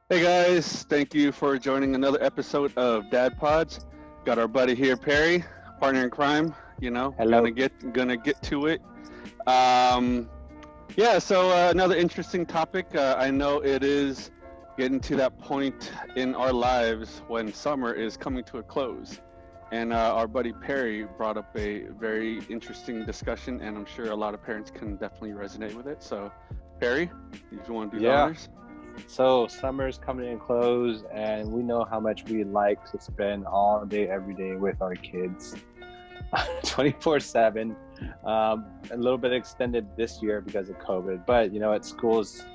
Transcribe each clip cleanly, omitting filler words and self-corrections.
Hey guys, thank you for joining another episode of Dad Pods. Got our buddy here, Perry, partner in crime. Hello. Gonna get to it. Um, yeah, so another interesting topic. I know it is getting to that point in our lives when summer is coming to a close, and our buddy Perry brought up a very interesting discussion, and I'm sure a lot of parents can definitely resonate with it. So, Perry, if you want to do the Yeah. honors. So summer's coming in close, and we know how much we like to spend all day, every day with our kids, 24/7. A little bit extended this year because of COVID, but at school's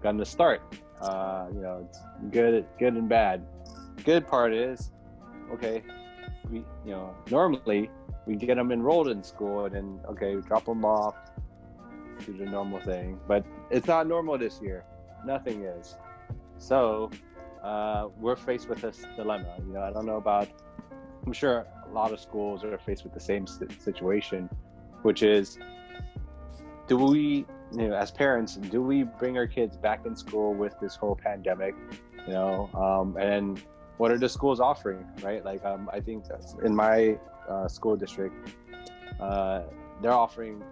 going to start. It's good and bad. Good part is, okay, normally we get them enrolled in school, and then we drop them off, do the normal thing, but it's not normal this year. Nothing is. So we're faced with this dilemma. I don't know about, I'm sure a lot of schools are faced with the same situation, which is, do we, as parents, do we bring our kids back in school with this whole pandemic, and what are the schools offering, right? Like, I think that's in my school district, they're offering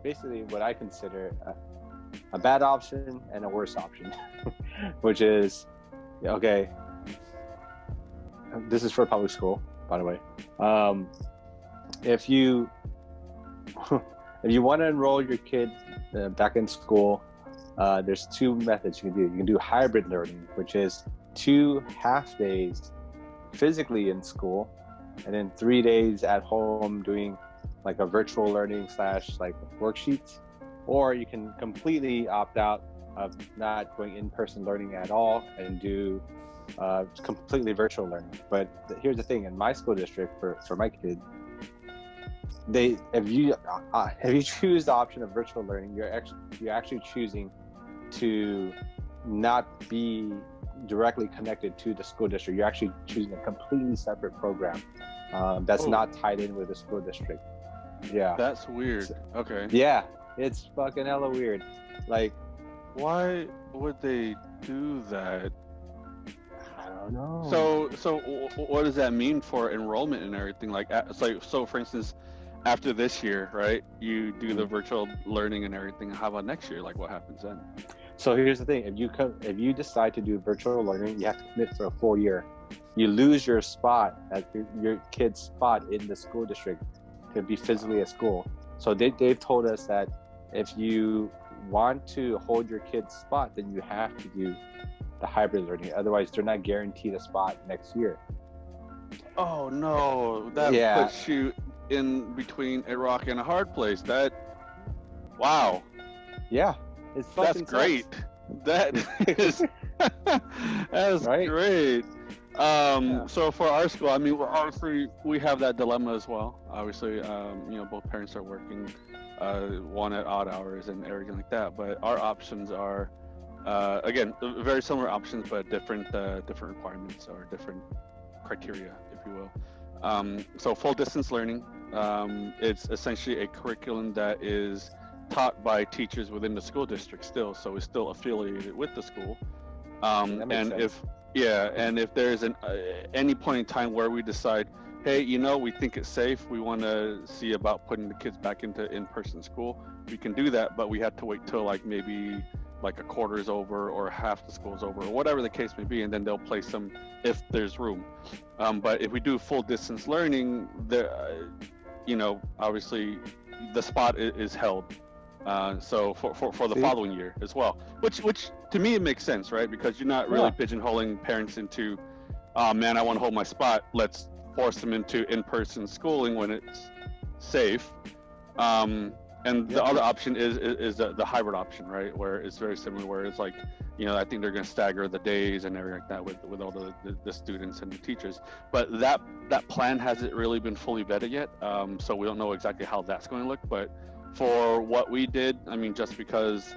basically what I consider a bad option and a worse option, which is, okay, this is for public school, by the way. If you if you want to enroll your kid back in school, there's two methods you can do. You can do hybrid learning, which is 2 half days physically in school, and then 3 days at home doing like a virtual learning / like worksheets. Or you can completely opt out of not going in-person learning at all and do completely virtual learning. But here's the thing: in my school district, for my kid, if you choose the option of virtual learning, you're actually choosing to not be directly connected to the school district. You're actually choosing a completely separate program that's not tied in with the school district. Yeah. That's weird. So, Okay. yeah, it's fucking hella weird. Like, Why would they do that? I don't know. So what does that mean for enrollment and everything? Like, so for instance, after this year, right? You do the virtual learning and everything. How about next year? Like, what happens then? So here's the thing: if you decide to do virtual learning, you have to commit for a full year. You lose your spot at your kid's spot in the school district to be physically at school. So they've told us that if you want to hold your kid's spot, then you have to do the hybrid learning. Otherwise, they're not guaranteed a spot next year. Oh no, that Yeah, puts you in between a rock and a hard place. Wow, yeah, it's that's fucking great. sucks, That is, that's right? great. Yeah. So for our school, I mean, obviously we have that dilemma as well. Obviously, both parents are working, one at odd hours and everything like that. But our options are, again, very similar options, but different requirements or different criteria, if you will. So full distance learning, it's essentially a curriculum that is taught by teachers within the school district still, so it's still affiliated with the school. That makes And sense. if there's any point in time where we decide, hey, we think it's safe, we want to see about putting the kids back into in-person school, we can do that, but we have to wait till like maybe like a quarter is over or half the school is over or whatever the case may be, and then they'll place them if there's room. But if we do full distance learning, obviously the spot is held. So for the See? following year as well, which to me it makes sense, right? Because you're not really Yeah. pigeonholing parents into, oh man, I want to hold my spot. Let's force them into in-person schooling when it's safe. And the Yep. other option is the hybrid option, right? Where it's very similar, where it's like, I think they're going to stagger the days and everything like that with all the students and the teachers. But that plan hasn't really been fully vetted yet. So we don't know exactly how that's going to look. But for what we did, I mean, just because,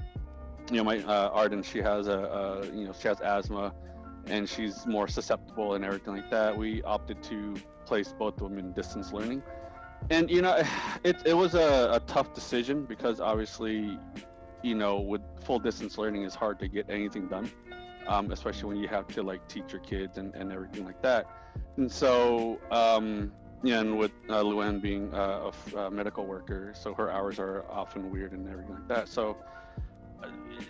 my Arden, she has she has asthma, and she's more susceptible and everything like that. We opted to place both of them in distance learning, and it was a tough decision because obviously, with full distance learning, it's hard to get anything done. especially when you have to like teach your kids and everything like that. And so, yeah, and with Luann being a medical worker, so her hours are often weird and everything like that. So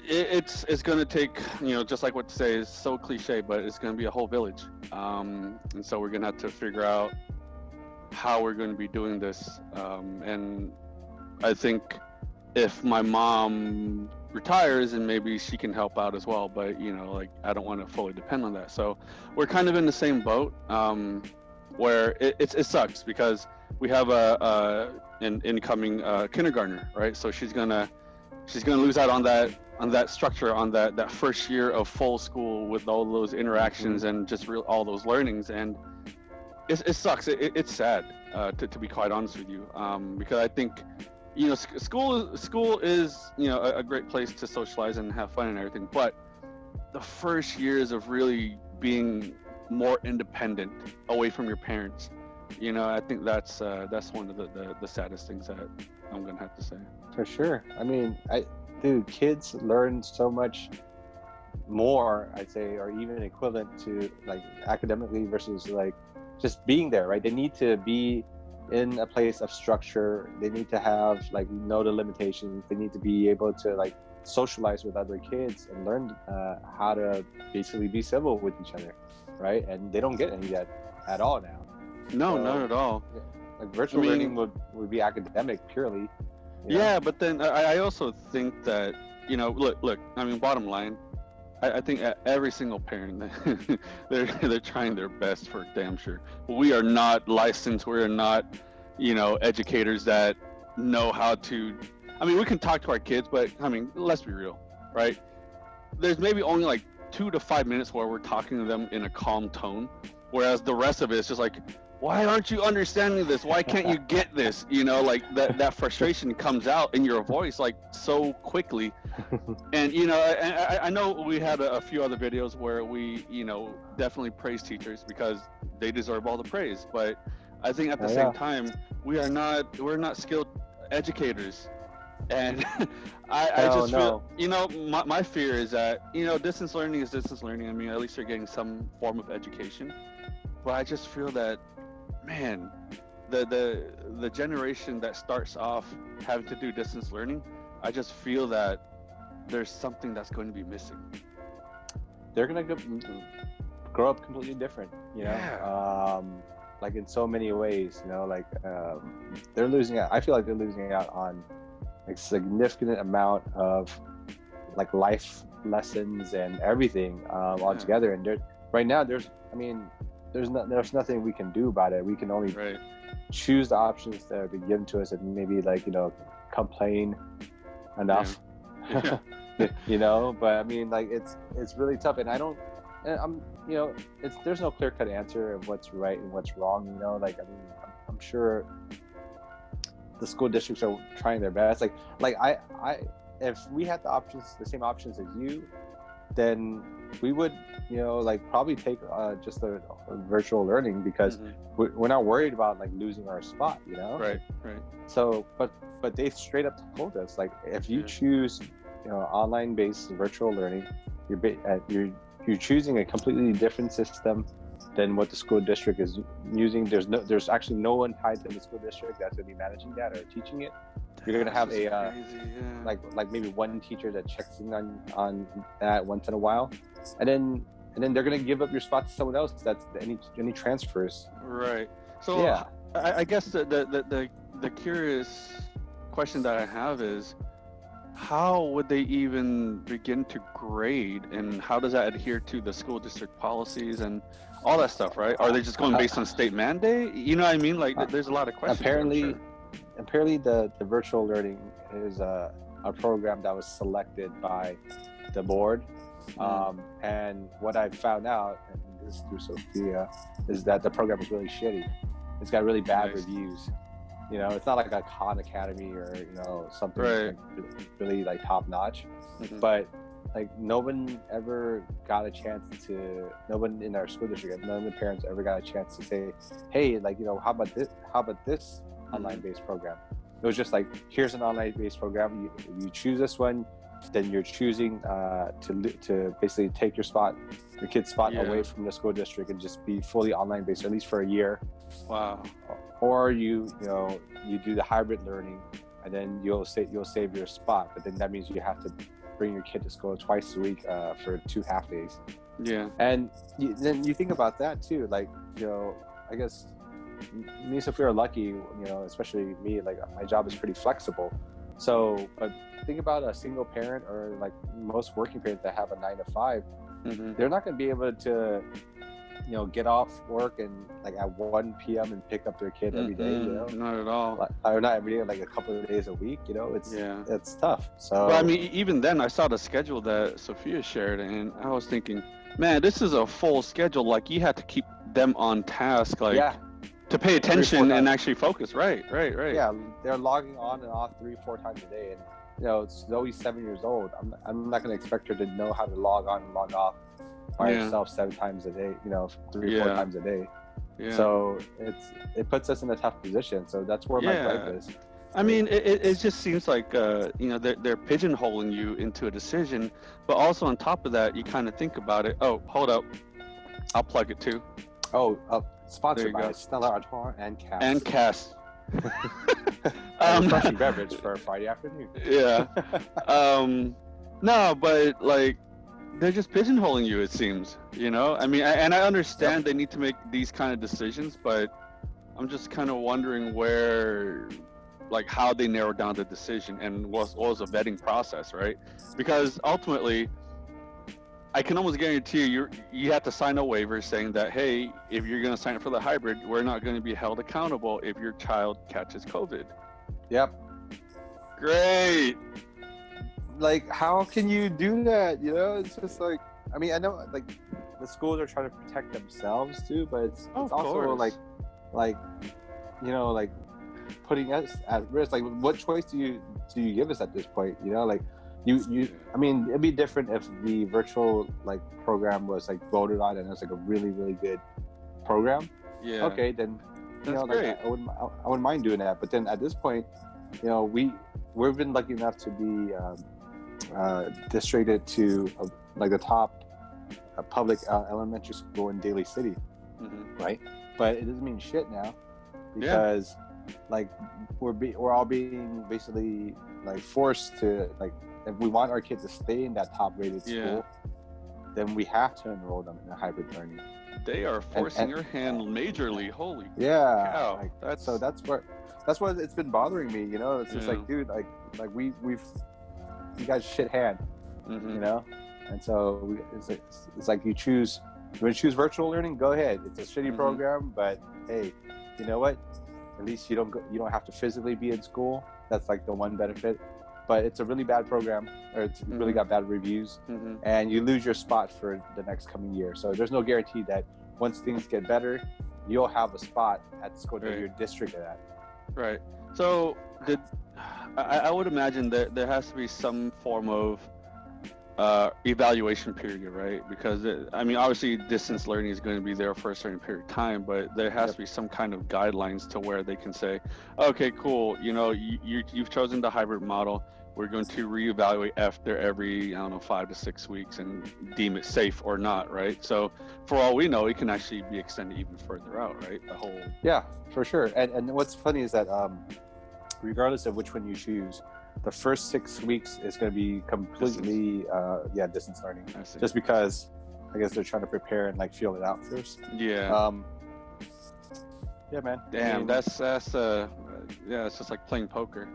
it's going to take, just like what to say is so cliche, but it's going to be a whole village. And so we're going to have to figure out how we're going to be doing this. And I think if my mom retires, and maybe she can help out as well, but like I don't want to fully depend on that. So we're kind of in the same boat, where it sucks because we have an incoming kindergartner, right? So she's gonna lose out on that structure, on that first year of full school with all those interactions and just all those learnings, and it sucks. It's sad, to be quite honest with you, because I think school is a great place to socialize and have fun and everything, but the first years of really being more independent away from your parents, I think that's one of the saddest things that I'm gonna have to say. For sure. I mean, dude, kids learn so much more, I'd say, or even equivalent to like academically versus like just being there, right? They need to be in a place of structure. They need to have like know the limitations. They need to be able to like socialize with other kids and learn how to basically be civil with each other, right? And they don't get any of that at all now. No, so, not at all. Like virtual learning would be academic purely. Yeah, but then I also think that look. I mean, bottom line, I think every single parent, they're trying their best for damn sure. We are not licensed. We're not, educators that know how to. I mean, we can talk to our kids, but I mean, let's be real, right? There's maybe only like 2 to 5 minutes where we're talking to them in a calm tone, whereas the rest of it is just like, why aren't you understanding this? Why can't you get this? Like that frustration comes out in your voice like so quickly. And I know we had a few other videos where we definitely praise teachers because they deserve all the praise, but I think at the same time we're not skilled educators. And I just feel, my fear is that distance learning is distance learning. I mean, at least you're getting some form of education, but I just feel that, man, the generation that starts off having to do distance learning, I just feel that there's something that's going to be missing. They're going to grow up completely different, like in so many ways, they're losing out. I feel like they're losing out on like significant amount of like life lessons and everything altogether. And right now there's nothing we can do about it. We can only choose the options that are given to us and maybe like complain enough. But I mean, like it's really tough, and there's no clear-cut answer of what's right and what's wrong. Like I mean, I'm sure the school districts are trying their best. Like I if we had the same options as you, then we would probably take just a virtual learning because we're not worried about like losing our spot. Right. So but they straight up told us, like, if you choose online based virtual learning, you're choosing a completely different system than what the school district is using. There's actually no one tied to the school district that's going to be managing that or teaching it. You're going to have like maybe one teacher that checks in on that once in a while, and then they're going to give up your spot to someone else that's any transfers. Right. So yeah, I guess the curious question that I have is, how would they even begin to grade, and how does that adhere to the school district policies and all that stuff, right? Are they just going based on state mandate? You know what I mean? Like, there's a lot of questions. Apparently the virtual learning is a program that was selected by the board. And what I found out, and this is through Sophia, is that the program is really shitty. It's got really bad reviews. It's not like a Khan Academy or something really like top notch. But like no one ever got a chance to. No one in our school district, none of the parents ever got a chance to say, "Hey, like how about this online based program?" It was just like, here's an online based program. You choose this one. then you're choosing to basically take your kid's spot away from the school district and just be fully online based, at least for a year. Wow. Or you do the hybrid learning, and then you'll save your spot, but then that means you have to bring your kid to school twice a week for 2 half days. Yeah. And then you think about that too, like, I guess me, if we are lucky, especially me, like my job is pretty flexible. So, but think about a single parent or like most working parents that have a 9 to 5. Mm-hmm. They're not going to be able to, get off work and like at 1 p.m. and pick up their kid every day. Not at all. Or not every day, like a couple of days a week. It's tough. So, well, I mean, even then, I saw the schedule that Sophia shared, and I was thinking, man, this is a full schedule. Like you had to keep them on task, like to pay attention and actually focus. Right. Yeah, they're logging on and off 3-4 times a day, and Zoe's 7 years old. I'm not going to expect her to know how to log on and log off by herself 7 times a day. 3 or 4 times a day. Yeah. So it puts us in a tough position. So that's where my gripe is. I mean, it just seems like they're pigeonholing you into a decision, but also on top of that, you kind of think about it. Oh, hold up, I'll plug it too. Sponsored by Stella Artois and Cass. And Cass. Refreshing beverage for a Friday afternoon. Yeah. No, but like they're just pigeonholing you. It seems. I mean, and I understand they need to make these kind of decisions, but I'm just kind of wondering where, like, how they narrow down the decision and what was a vetting process, right? Because ultimately, I can almost guarantee you have to sign a waiver saying that, hey, if you're going to sign up for the hybrid, we're not going to be held accountable if your child catches COVID. Yep. Great. Like, how can you do that? It's just like, I mean, I know like the schools are trying to protect themselves too, but it's also like putting us at risk. Like, what choice do you give us at this point? Like I mean, it'd be different if the virtual like program was like voted on and it was like a really, really good program. Yeah. Okay, then great. I wouldn't mind doing that. But then at this point, we've been lucky enough to be districted to like the top public elementary school in Daly City, right? But it doesn't mean shit now because like we're all being basically like forced to, like, if we want our kids to stay in that top rated school, then we have to enroll them in a hybrid learning. They are forcing your hand majorly. Holy cow. Like, that's what it's been bothering me. It's just like, dude, like we got shit hand, and so it's like you want to choose virtual learning, go ahead. It's a shitty program, but hey, you know what? At least you don't have to physically be in school. That's like the one benefit. But it's a really bad program, or it's really got bad reviews, and you lose your spot for the next coming year. So there's no guarantee that once things get better, you'll have a spot at the school that you're districted at. Right. So I would imagine that there has to be some form of evaluation period, right? Because obviously distance learning is going to be there for a certain period of time, but there has to be some kind of guidelines to where they can say, okay, cool, you've chosen the hybrid model. We're going to reevaluate after every 5 to 6 weeks and deem it safe or not, right? So for all we know, it can actually be extended even further out, right? The whole for sure. And what's funny is that regardless of which one you choose, the first 6 weeks is going to be completely distance learning, just because I guess they're trying to prepare and like feel it out first. Man. Damn, that's it's just like playing poker.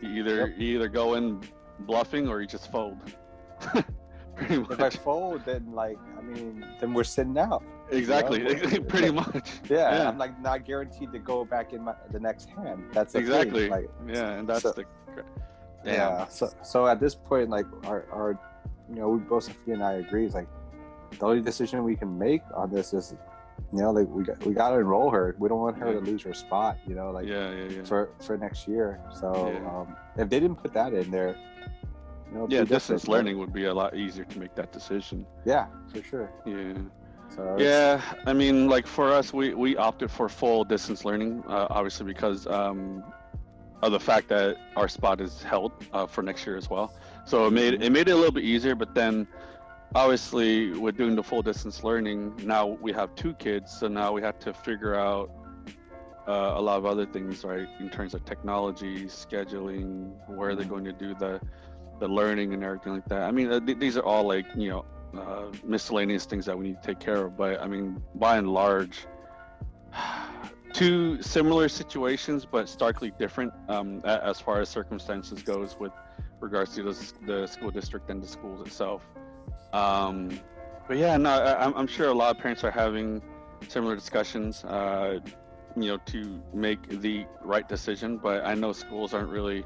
You either go in bluffing or you just fold. Pretty much. If I fold, then then we're sitting out. Exactly. Pretty much. Yeah, I'm like not guaranteed to go back in the next hand. That's the exactly. thing. And that's the. Damn. Yeah. So at this point, like our we both, Sophia and I agree, is like the only decision we can make on this is, like we got to enroll her. We don't want her to lose her spot. For next year. So if they didn't put that in there, distance learning would be a lot easier to make that decision. Yeah, for sure. Yeah. So for us, we opted for full distance learning, obviously because of the fact that our spot is held for next year as well. So it made Mhm. it a little bit easier. But then obviously with doing the full distance learning, now we have 2 kids, so now we have to figure out a lot of other things, right, in terms of technology, scheduling, where they're going to do the learning and everything like that. I mean, these are all like, miscellaneous things that we need to take care of. But I mean, by and large, 2 similar situations, but starkly different as far as circumstances goes with regards to the school district and the schools itself. But yeah, no, I'm sure a lot of parents are having similar discussions, to make the right decision. But I know schools aren't really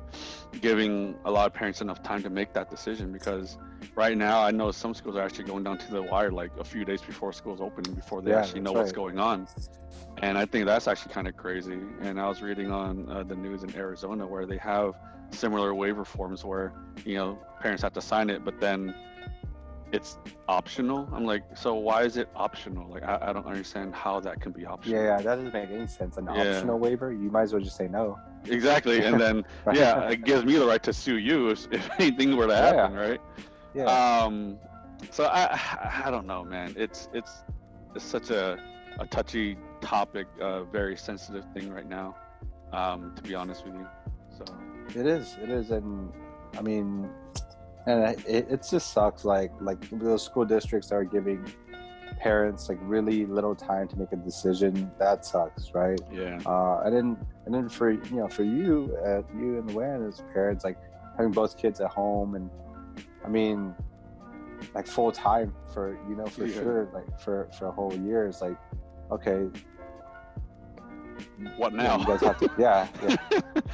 giving a lot of parents enough time to make that decision, because right now I know some schools are actually going down to the wire like a few days before school's opening, before they actually know what's going on. And I think that's actually kind of crazy. And I was reading on the news in Arizona where they have similar waiver forms where, parents have to sign it, but then it's optional. I'm like, so why is it optional? Like, I don't understand how that can be optional. Yeah, that doesn't make any sense. An optional waiver, you might as well just say no. Exactly. And then, it gives me the right to sue you if anything were to happen, right? Yeah. So I don't know, man. It's such a touchy topic, very sensitive thing right now, to be honest with you. So it is, and I mean, and it just sucks. Like those school districts are giving parents like really little time to make a decision. That sucks, right? Yeah. And then for you and Luann as parents, like having both kids at home, and I mean, like full time for sure, like for a whole year is like, okay, what now? You guys have to, yeah.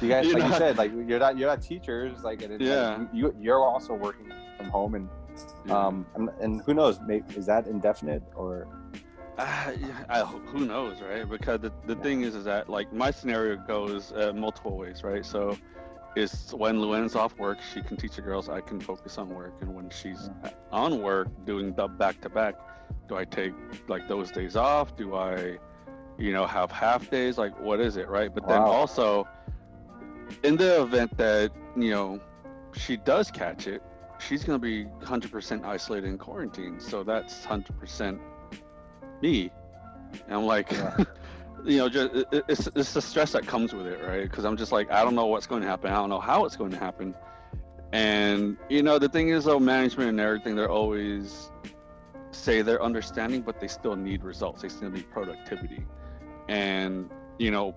You guys, you said, like you're not teachers, like, and like, you're also working from home, and who knows, maybe is that indefinite or? Who knows, right? Because the thing is that like my scenario goes multiple ways, right? So it's when Luann's off work, she can teach the girls, I can focus on work, and when she's on work doing the back-to-back, do I take like those days off? Do I have half days? Like, what is it, right? But then also, in the event that, she does catch it, she's going to be 100% isolated in quarantine. So that's 100% me. And I'm like, just it's the stress that comes with it, right? Because I'm just like, I don't know what's going to happen. I don't know how it's going to happen. And, the thing is, though, management and everything, they're always say they're understanding, but they still need results. They still need productivity. And,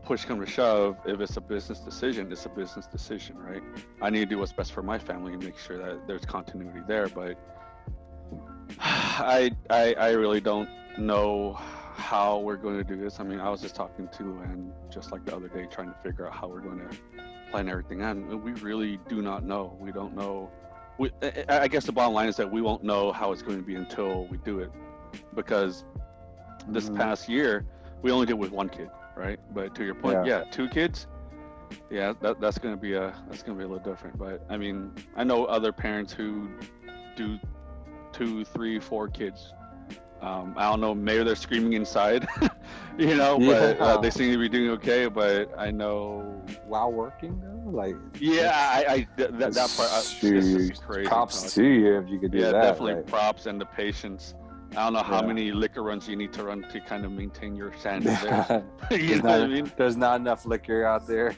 push come to shove, if it's a business decision, it's a business decision, right? I need to do what's best for my family and make sure that there's continuity there. But I really don't know how we're going to do this. I mean, I was just talking to Luann just like the other day, trying to figure out how we're going to plan everything out. And we really do not know. We don't know. I guess the bottom line is that we won't know how it's going to be until we do it, because this past year we only did with 1 kid, right? But to your point, 2 kids, that's going to be a little different. But I mean, I know other parents who do 2, 3, 4 kids. I don't know, maybe they're screaming inside, but they seem to be doing okay. But I know while working though, like that part it's just crazy. Props to you if you could do that. Yeah, definitely, right? Props and the patience. I don't know how many liquor runs you need to run to kind of maintain your sanity there. You know what I mean? There's not enough liquor out there.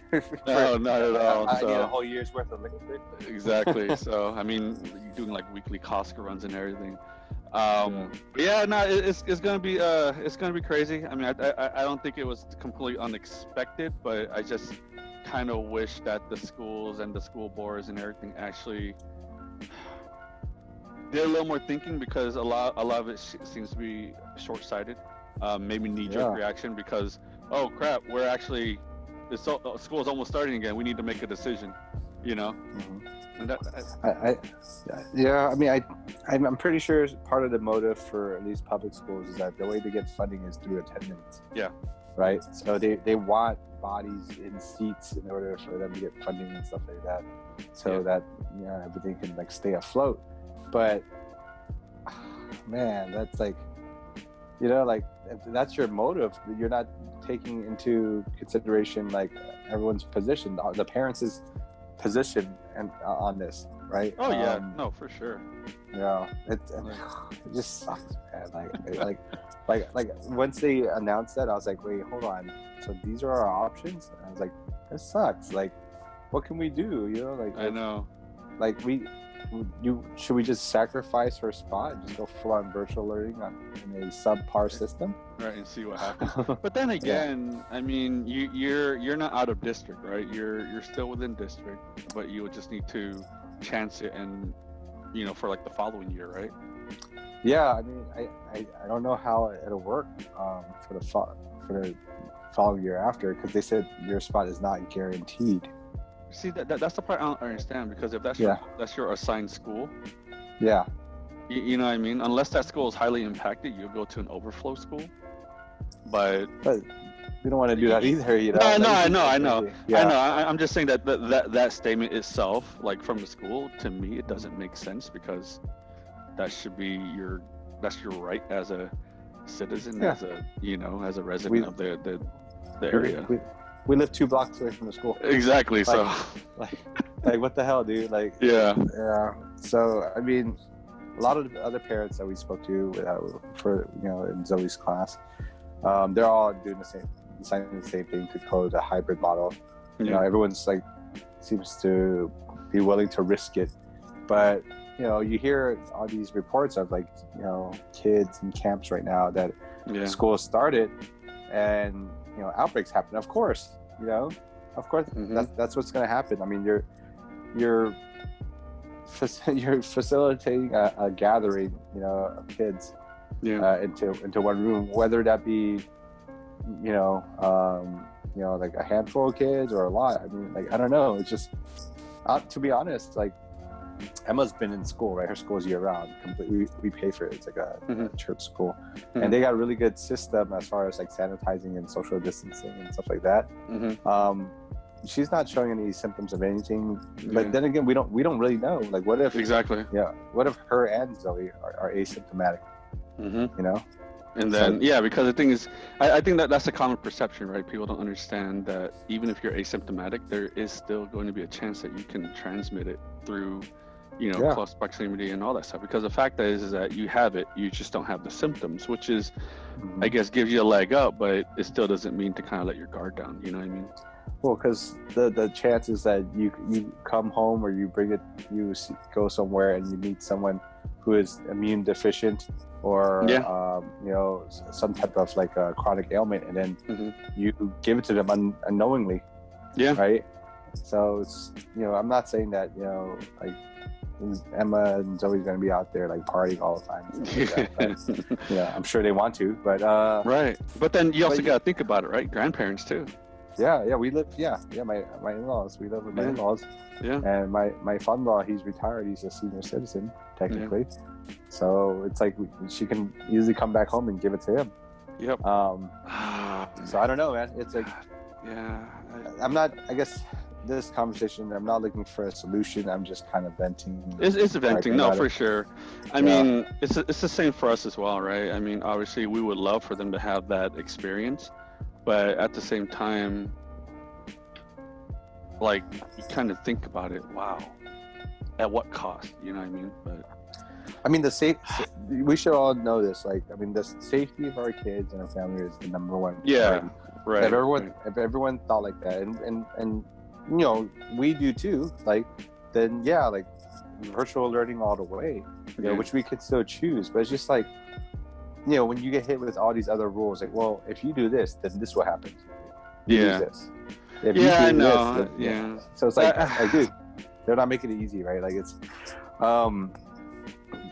No, not at all. I need a whole year's worth of liquor. Exactly. So I mean, doing like weekly Costco runs and everything. It's gonna be crazy. I mean, I don't think it was completely unexpected, but I just kind of wish that the schools and the school boards and everything actually did a little more thinking, because a lot of it seems to be short-sighted, maybe knee-jerk reaction, because oh crap, we're actually school is almost starting again, we need to make a decision, And I'm pretty sure part of the motive for at least public schools is that the way to get funding is through attendance. Yeah. Right. So they want bodies in seats in order for them to get funding and stuff like that, so that everything can like stay afloat. But man, that's like You know, like if that's your motive, you're not taking into consideration like everyone's position, the parents' position, and on this, right? Oh yeah, no, for sure. Yeah, it just sucks, man. Like once they announced that, I was like, wait, hold on. So these are our options? And I was like, this sucks. Like, what can we do? You know, like I know. Like should we just sacrifice our spot and just go full on virtual learning in a subpar system? Right, and see what happens. But then again, I mean, you're not out of district, right? You're still within district, but you would just need to chance it, and for like the following year, right? Yeah, I mean, I don't know how it'll work for the following year after, because they said your spot is not guaranteed. See, that's the part I don't understand, because if that's your assigned school, yeah, you know what I mean? Unless that school is highly impacted, you'll go to an overflow school. But we don't want to do that either, you know. I know. I'm just saying that statement itself, like from the school, to me, it doesn't make sense, because that should be that's your right as a citizen, as a resident of the area. We live 2 blocks away from the school. Exactly. So, like what the hell, dude? Like, yeah. So, I mean, a lot of the other parents that we spoke to for in Zoe's class, they're all doing the same thing to code a hybrid model. You know, everyone's like seems to be willing to risk it, but you hear all these reports of like kids in camps right now that school started and outbreaks happen. Of course, that's what's going to happen. I mean, you're facilitating a gathering, of kids into one room, whether that be like a handful of kids or a lot. I mean, like, I don't know. It's just to be honest, like, Emma's been in school, right? Her school's year round. Completely, we pay for it. It's like a church school, and they got a really good system as far as like sanitizing and social distancing and stuff like that. She's not showing any symptoms of anything, but then again, we don't really know. Like, what if what if her and Zoe are asymptomatic? And then because the thing is, I think that's a common perception, right? People don't understand that even if you're asymptomatic, there is still going to be a chance that you can transmit it through close proximity and all that stuff, because the fact is that you have it, you just don't have the symptoms, which is I guess gives you a leg up, but it still doesn't mean to kind of let your guard down, you know what I mean? Well, because the chances that you come home or you go somewhere and you meet someone who is immune deficient or some type of like a chronic ailment, and then you give it to them unknowingly, right? So it's I'm not saying that like Emma and Zoe's gonna be out there like partying all the time. But, I'm sure they want to, but right. But then you also gotta think about it, right? Grandparents too. We live. My in-laws. We live with my in-laws. And my father-in-law, he's retired. He's a senior citizen technically. So it's like she can easily come back home and give it to him. Yep. So I don't know, man. It's like I'm not. I guess. This conversation, I'm not looking for a solution. I'm just kind of venting. It's venting, no, for sure. I mean, it's the same for us as well, right? I mean, obviously, we would love for them to have that experience, but at the same time, like, you kind of think about it. Wow, at what cost? You know what I mean? But I mean, we should all know this. Like, I mean, the safety of our kids and our family is the number one. Right. If everyone thought like that, and we do too, like, then like virtual learning all the way, which we could still choose, but it's just like when you get hit with all these other rules, like, well, if you do this, then this will happen. You do this. If you do I know. This, then, so it's like dude, they're not making it easy, right? Like, it's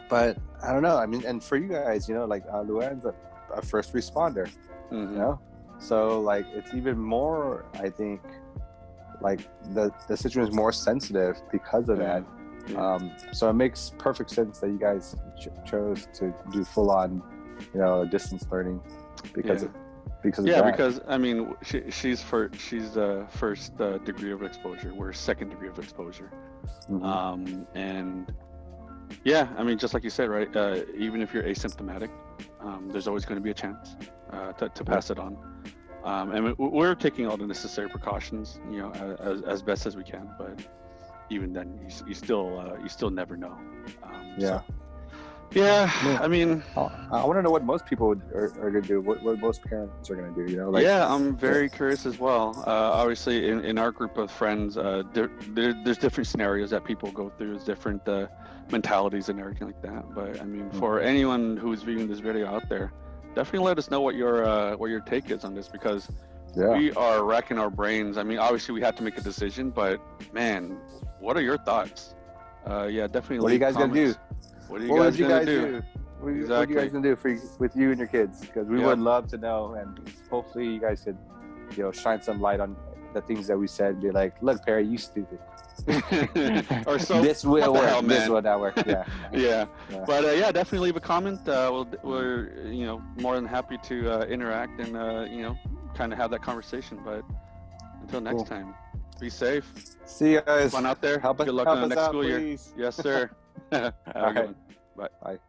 but I don't know. I mean, and for you guys, like Luann's a first responder, so like it's even more, I think, like the situation is more sensitive because of that. So it makes perfect sense that you guys chose to do full on distance learning because of that. Because I mean, she's the first degree of exposure, we're second degree of exposure. And I mean, just like you said, right, even if you're asymptomatic, there's always going to be a chance to pass it on. And we're taking all the necessary precautions, you know, as best as we can. But even then, you still never know. Yeah. So, yeah. I mean, I want to know what most people are going to do. What most parents are going to do. You know, like, yeah, I'm very curious as well. Obviously, in our group of friends, there's different scenarios that people go through. There's different mentalities and everything like that. But I mean, for anyone who's viewing this video out there, definitely let us know what your take is on this, because we are racking our brains. I mean, obviously we had to make a decision, but man, what are your thoughts? Yeah, definitely. What are you guys gonna do? What are you guys gonna do? What are you guys gonna do with you and your kids? Because we would love to know, and hopefully you guys could, you know, shine some light on the things that we said. Be like, look, Perry, you stupid. Or so this will work. Hell, this will not work. Yeah. Yeah. But yeah, definitely leave a comment. We're you know, more than happy to interact and you know, kind of have that conversation. But until next time, be safe. See you guys. Fun out there. Good luck on the next school year. Yes, sir. Have a good one. Bye. Bye.